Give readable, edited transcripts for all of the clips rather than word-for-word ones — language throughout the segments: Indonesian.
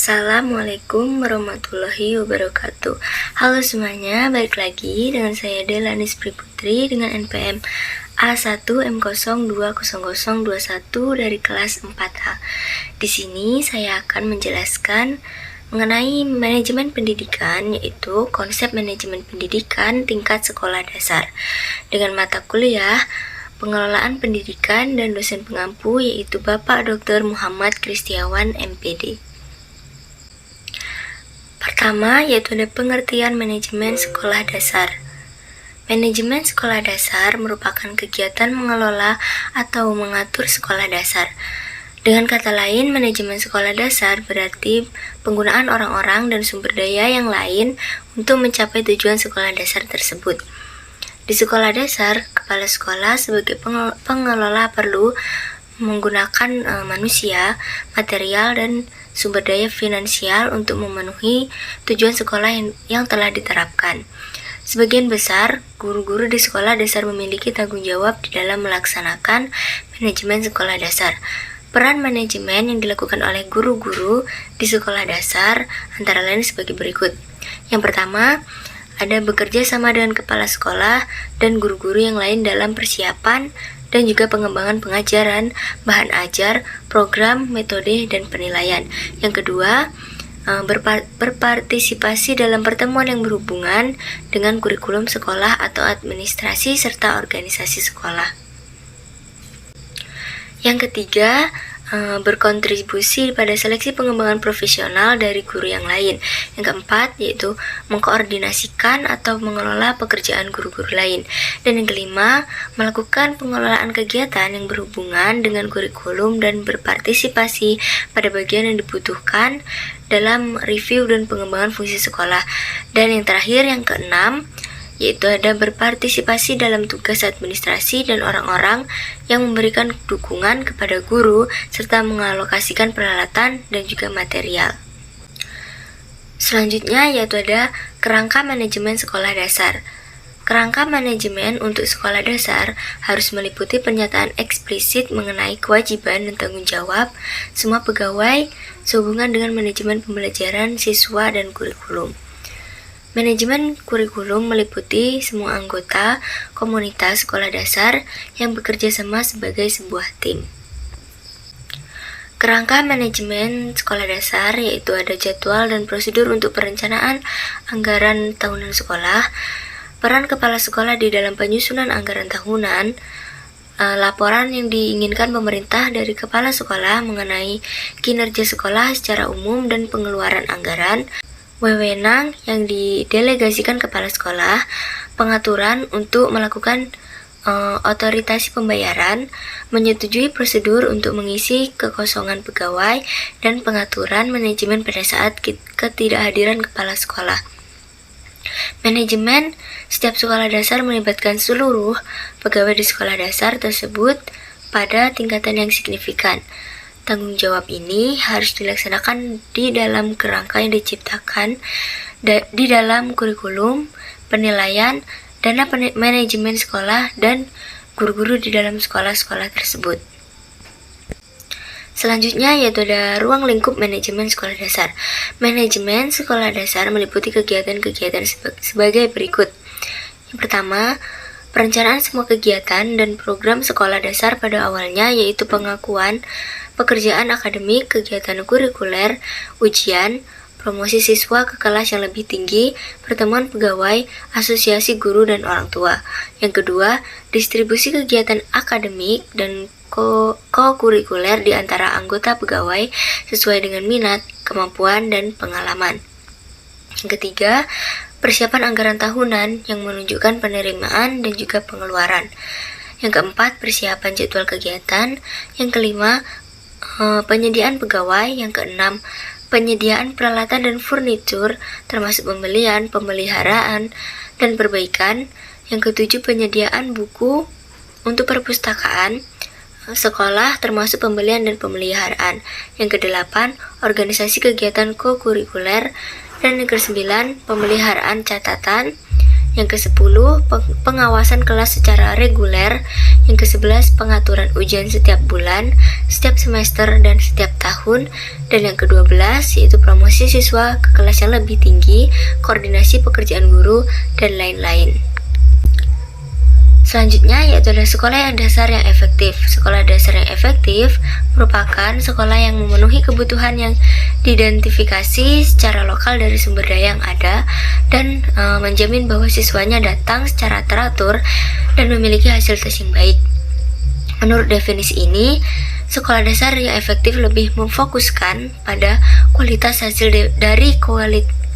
Assalamualaikum warahmatullahi wabarakatuh. Halo semuanya, balik lagi dengan saya Delanis Priputri dengan NPM A1M020021 dari kelas 4A. Di sini saya akan menjelaskan mengenai manajemen pendidikan, yaitu konsep manajemen pendidikan tingkat sekolah dasar dengan mata kuliah Pengelolaan Pendidikan dan dosen pengampu, yaitu Bapak Dr. Muhammad Kristiawan MPD. Pertama, yaitu ada pengertian manajemen sekolah dasar. Manajemen sekolah dasar merupakan kegiatan mengelola atau mengatur sekolah dasar. Dengan kata lain, manajemen sekolah dasar berarti penggunaan orang-orang dan sumber daya yang lain untuk mencapai tujuan sekolah dasar tersebut. Di sekolah dasar, kepala sekolah sebagai pengelola perlu menggunakan manusia, material, dan sumber daya finansial untuk memenuhi tujuan sekolah yang telah diterapkan. Sebagian besar, guru-guru di sekolah dasar memiliki tanggung jawab di dalam melaksanakan manajemen sekolah dasar. Peran manajemen yang dilakukan oleh guru-guru di sekolah dasar antara lain sebagai berikut. Yang pertama, ada bekerja sama dengan kepala sekolah dan guru-guru yang lain dalam persiapan dan juga pengembangan pengajaran, bahan ajar, program, metode, dan penilaian. Yang kedua, berpartisipasi dalam pertemuan yang berhubungan dengan kurikulum sekolah atau administrasi serta organisasi sekolah. Yang ketiga, berkontribusi pada seleksi pengembangan profesional dari guru yang lain. Yang keempat, yaitu mengkoordinasikan atau mengelola pekerjaan guru-guru lain. Dan yang kelima, melakukan pengelolaan kegiatan yang berhubungan dengan kurikulum dan berpartisipasi pada bagian yang dibutuhkan dalam review dan pengembangan fungsi sekolah. Dan yang terakhir, yang keenam, yaitu ada berpartisipasi dalam tugas administrasi dan orang-orang yang memberikan dukungan kepada guru serta mengalokasikan peralatan dan juga material. Selanjutnya yaitu ada kerangka manajemen sekolah dasar. Kerangka manajemen untuk sekolah dasar harus meliputi pernyataan eksplisit mengenai kewajiban dan tanggung jawab semua pegawai sehubungan dengan manajemen pembelajaran siswa dan kurikulum. Manajemen kurikulum meliputi semua anggota komunitas sekolah dasar yang bekerja sama sebagai sebuah tim. Kerangka manajemen sekolah dasar yaitu ada jadwal dan prosedur untuk perencanaan anggaran tahunan sekolah, peran kepala sekolah di dalam penyusunan anggaran tahunan, laporan yang diinginkan pemerintah dari kepala sekolah mengenai kinerja sekolah secara umum dan pengeluaran anggaran, wewenang yang didelegasikan kepala sekolah, pengaturan untuk melakukan otorisasi pembayaran, menyetujui prosedur untuk mengisi kekosongan pegawai, dan pengaturan manajemen pada saat ketidakhadiran kepala sekolah. Manajemen setiap sekolah dasar melibatkan seluruh pegawai di sekolah dasar tersebut pada tingkatan yang signifikan. Tanggung jawab ini harus dilaksanakan di dalam kerangka yang diciptakan di dalam kurikulum, penilaian, dana manajemen sekolah, dan guru-guru di dalam sekolah-sekolah tersebut. Selanjutnya yaitu ada ruang lingkup manajemen sekolah dasar. Manajemen sekolah dasar meliputi kegiatan-kegiatan sebagai berikut. Yang pertama, perencanaan semua kegiatan dan program sekolah dasar pada awalnya yaitu pengakuan, pekerjaan akademik, kegiatan kurikuler, ujian, promosi siswa ke kelas yang lebih tinggi, pertemuan pegawai, asosiasi guru dan orang tua. Yang kedua, distribusi kegiatan akademik dan ko-kurikuler di antara anggota pegawai sesuai dengan minat, kemampuan, dan pengalaman. Yang ketiga, persiapan anggaran tahunan yang menunjukkan penerimaan dan juga pengeluaran. Yang keempat, persiapan jadwal kegiatan. Yang kelima, penyediaan pegawai. Yang keenam, penyediaan peralatan dan furnitur termasuk pembelian, pemeliharaan, dan perbaikan. Yang ketujuh, penyediaan buku untuk perpustakaan sekolah termasuk pembelian dan pemeliharaan. Yang kedelapan, organisasi kegiatan ko-kurikuler. Dan yang kesembilan, pemeliharaan catatan. Yang ke-10, pengawasan kelas secara reguler. Yang ke-11, pengaturan ujian setiap bulan, setiap semester, dan setiap tahun. Dan yang ke-12, yaitu promosi siswa ke kelas yang lebih tinggi, koordinasi pekerjaan guru, dan lain-lain. Selanjutnya yaitu adalah sekolah yang dasar yang efektif. Sekolah dasar yang efektif merupakan sekolah yang memenuhi kebutuhan yang diidentifikasi secara lokal dari sumber daya yang ada dan menjamin bahwa siswanya datang secara teratur dan memiliki hasil tes yang baik. Menurut definisi ini, sekolah dasar yang efektif lebih memfokuskan pada kualitas hasil dari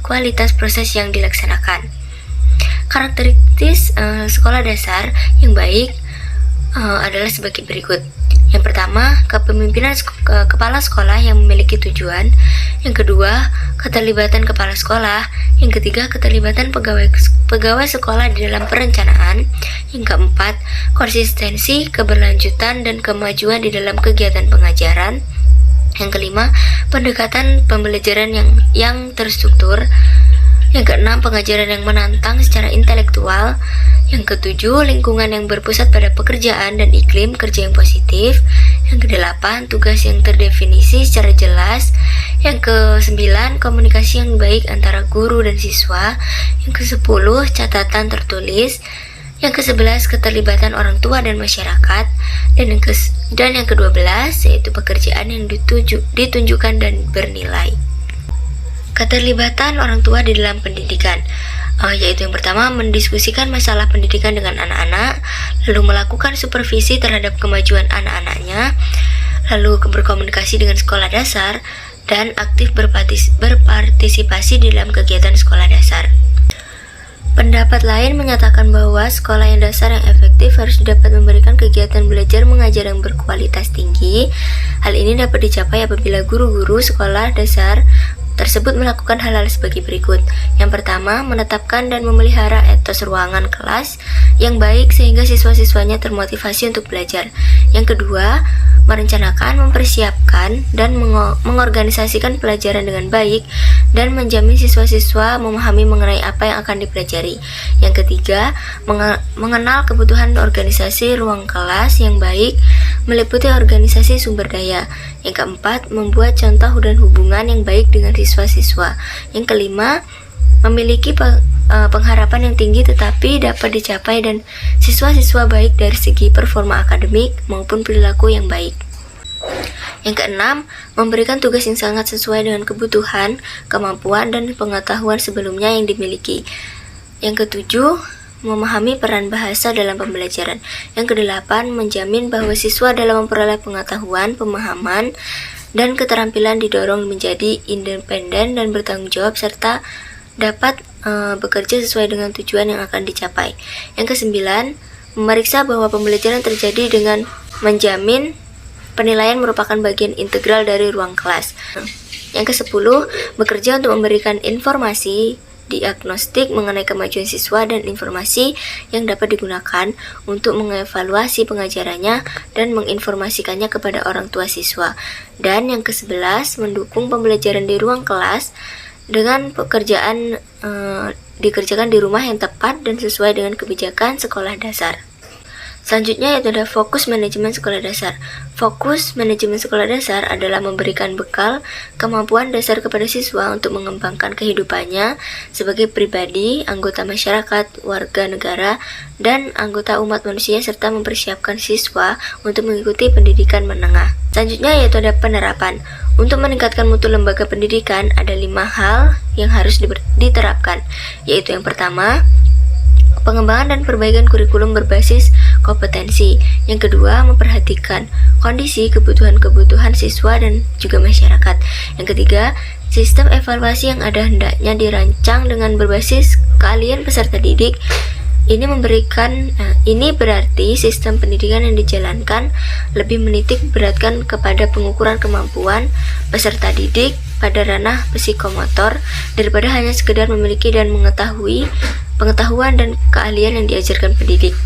kualitas proses yang dilaksanakan. Karakteristik sekolah dasar yang baik adalah sebagai berikut. Yang pertama, kepemimpinan kepala sekolah yang memiliki tujuan. Yang kedua, keterlibatan kepala sekolah. Yang ketiga, keterlibatan pegawai sekolah di dalam perencanaan. Yang keempat, konsistensi, keberlanjutan, dan kemajuan di dalam kegiatan pengajaran. Yang kelima, pendekatan pembelajaran yang terstruktur. Yang keenam, pengajaran yang menantang secara intelektual. Yang ketujuh, lingkungan yang berpusat pada pekerjaan dan iklim kerja yang positif. Yang kedelapan, tugas yang terdefinisi secara jelas. Yang kesembilan, komunikasi yang baik antara guru dan siswa. Yang kesepuluh, catatan tertulis. Yang ke-11, keterlibatan orang tua dan masyarakat. Dan yang ke-12, yaitu pekerjaan yang ditunjukkan dan bernilai. Keterlibatan orang tua di dalam pendidikan, yaitu yang pertama, mendiskusikan masalah pendidikan dengan anak-anak, lalu melakukan supervisi terhadap kemajuan anak-anaknya, lalu berkomunikasi dengan sekolah dasar, dan aktif berpartisipasi di dalam kegiatan sekolah dasar. Pendapat lain menyatakan bahwa sekolah yang dasar yang efektif harus dapat memberikan kegiatan belajar mengajar yang berkualitas tinggi. Hal ini dapat dicapai apabila guru-guru sekolah dasar tersebut melakukan hal-hal sebagai berikut. Yang pertama, menetapkan dan memelihara etos ruangan kelas yang baik sehingga siswa-siswanya termotivasi untuk belajar. Yang kedua, merencanakan, mempersiapkan, dan mengorganisasikan pelajaran dengan baik dan menjamin siswa-siswa memahami mengenai apa yang akan dipelajari. Yang ketiga, mengenal kebutuhan organisasi ruang kelas yang baik meliputi organisasi sumber daya. Yang keempat, membuat contoh dan hubungan yang baik dengan siswa-siswa. Yang kelima, memiliki pengharapan yang tinggi tetapi dapat dicapai dan siswa-siswa baik dari segi performa akademik maupun perilaku yang baik. Yang keenam, memberikan tugas yang sangat sesuai dengan kebutuhan, kemampuan, dan pengetahuan sebelumnya yang dimiliki. Yang ketujuh, memahami peran bahasa dalam pembelajaran. Yang kedelapan, menjamin bahwa siswa dalam memperoleh pengetahuan, pemahaman, dan keterampilan didorong menjadi independen dan bertanggung jawab serta dapat bekerja sesuai dengan tujuan yang akan dicapai. Yang kesembilan, memeriksa bahwa pembelajaran terjadi dengan menjamin penilaian merupakan bagian integral dari ruang kelas. Yang ke-10, bekerja untuk memberikan informasi diagnostik mengenai kemajuan siswa dan informasi yang dapat digunakan untuk mengevaluasi pengajarannya dan menginformasikannya kepada orang tua siswa. Dan yang ke-11, mendukung pembelajaran di ruang kelas dengan pekerjaan dikerjakan di rumah yang tepat dan sesuai dengan kebijakan sekolah dasar. Selanjutnya yaitu ada fokus manajemen sekolah dasar. Fokus manajemen sekolah dasar adalah memberikan bekal kemampuan dasar kepada siswa untuk mengembangkan kehidupannya sebagai pribadi, anggota masyarakat, warga negara, dan anggota umat manusia serta mempersiapkan siswa untuk mengikuti pendidikan menengah. Selanjutnya yaitu ada penerapan. Untuk meningkatkan mutu lembaga pendidikan ada 5 hal yang harus diterapkan, yaitu yang pertama, pengembangan dan perbaikan kurikulum berbasis kompetensi. Yang kedua, memperhatikan kondisi kebutuhan siswa dan juga masyarakat. Yang ketiga, sistem evaluasi yang ada hendaknya dirancang dengan berbasis keahlian peserta didik. Ini berarti sistem pendidikan yang dijalankan lebih menitik beratkan kepada pengukuran kemampuan peserta didik pada ranah psikomotor daripada hanya sekedar memiliki dan pengetahuan dan keahlian yang diajarkan pendidik.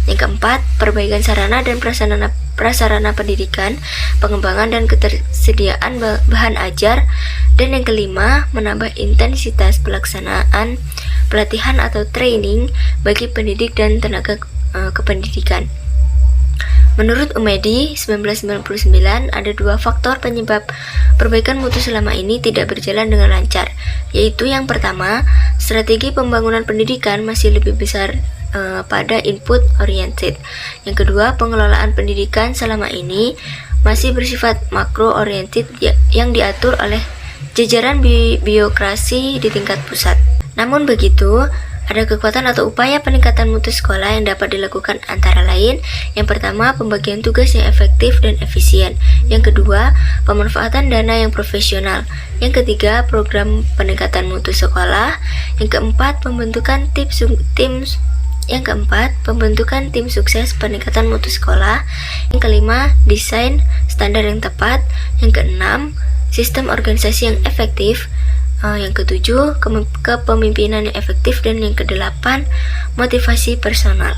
Yang keempat, perbaikan sarana dan prasarana pendidikan, pengembangan dan ketersediaan bahan ajar. Dan yang kelima, menambah intensitas pelaksanaan pelatihan atau training bagi pendidik dan tenaga kependidikan. Menurut Umedi 1999, ada 2 faktor penyebab perbaikan mutu selama ini tidak berjalan dengan lancar, yaitu yang pertama, strategi pembangunan pendidikan masih lebih besar pada input oriented. Yang kedua, pengelolaan pendidikan selama ini masih bersifat makro oriented yang diatur oleh jajaran birokrasi di tingkat pusat. Namun begitu, ada kekuatan atau upaya peningkatan mutu sekolah yang dapat dilakukan antara lain. Yang pertama, pembagian tugas yang efektif dan efisien. Yang kedua, pemanfaatan dana yang profesional. Yang ketiga, program peningkatan mutu sekolah. Yang keempat, pembentukan tim sukses peningkatan mutu sekolah. Yang kelima, desain standar yang tepat. Yang keenam, sistem organisasi yang efektif. Yang ketujuh, kepemimpinan yang efektif. Dan yang kedelapan, motivasi personal.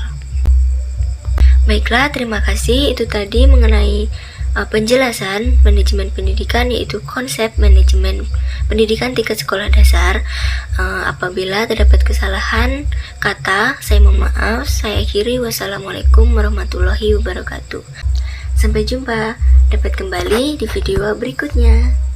Baiklah, terima kasih. Itu tadi mengenai penjelasan manajemen pendidikan, yaitu konsep manajemen pendidikan tingkat sekolah dasar. Apabila terdapat kesalahan kata, saya mohon maaf. Saya akhiri. Wassalamualaikum warahmatullahi wabarakatuh. Sampai jumpa. Dapat kembali di video berikutnya.